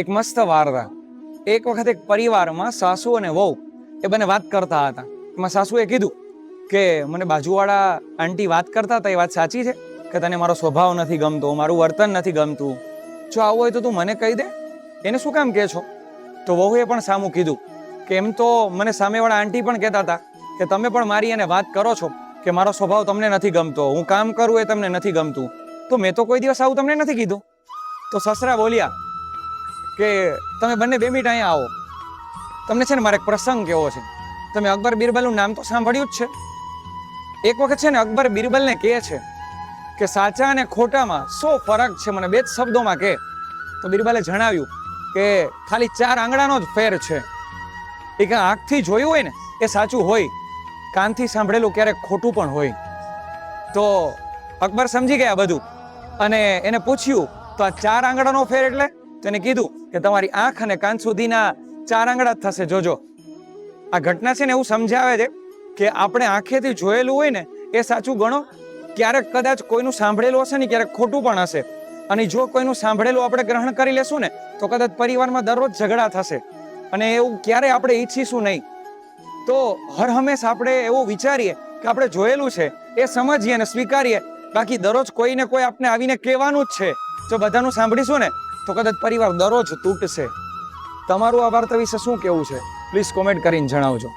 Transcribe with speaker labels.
Speaker 1: એક મસ્ત વાર્તા. એક વખત એક પરિવારમાં સાસુ અને વહુ એ બંને વાત કરતા હતા. એમાં સાસુએ કીધું કે મને બાજુવાળા આંટી વાત કરતા હતા, એ વાત સાચી છે કે તને મારો સ્વભાવ નથી ગમતો, મારું વર્તન નથી ગમતું? જો આવું હોય તો તું મને કહી દે, એને શું કામ કહે છો? તો વહુએ પણ સામું કીધું કે એમ તો મને સામેવાળા આંટી પણ કહેતા હતા કે તમે પણ મારી એને વાત કરો છો કે મારો સ્વભાવ તમને નથી ગમતો, હું કામ કરું એ તમને નથી ગમતું, તો મેં તો કોઈ દિવસ આવું તમને નથી કીધું. તો સસરા બોલ્યા કે તમે બંને 2 મિનિટ અહીંયા આવો, તમને છે ને મારે એક પ્રસંગ કેવો છે. તમે અકબર બિરબલનું નામ તો સાંભળ્યું જ છે. એક વખત છે ને અકબર બિરબલને કહે છે કે સાચા અને ખોટામાં 100 ફરક છે, મને 2 જ શબ્દોમાં કહે. તો બિરબલે જણાવ્યું કે ખાલી 4 આંગળાનો જ ફેર છે. એ કે આંખથી જોયું હોય ને એ સાચું હોય, કાનથી સાંભળેલું ક્યારેક ખોટું પણ હોય. તો અકબર સમજી ગયા બધું અને એને પૂછ્યું તો આ 4 આંગળાનો ફેર એટલે? તેને કીધું કે તમારી આંખ અને કાન સુધીના 4 આંગળા જ થશે, જોજો. આ ઘટના છે ને એવું સમજાવે છે કે આપણે આંખેથી જોયેલું હોય ને એ સાચું ગણો, ક્યારેક કદાચ કોઈનું સાંભળેલું હશે ને ક્યારેક ખોટું પણ હશે. અને જો કોઈનું સાંભળેલું આપણે ગ્રહણ કરી લેશું ને તો કદાચ પરિવારમાં દરરોજ ઝઘડા થશે અને એવું ક્યારેય આપણે ઈચ્છીશું નહીં. તો હર હંમેશ આપણે એવું વિચારીએ કે આપણે જોયેલું છે એ સમજીએ અને સ્વીકારીએ, બાકી દરરોજ કોઈને કોઈ આપણે આવીને કહેવાનું જ છે. જો બધાનું સાંભળીશું ને તો કદાચ પરિવાર દરરોજ તૂટશે. તમારું આ વાર્તા વિશે શું કહેવું છે? પ્લીઝ કોમેન્ટ કરીને જણાવજો.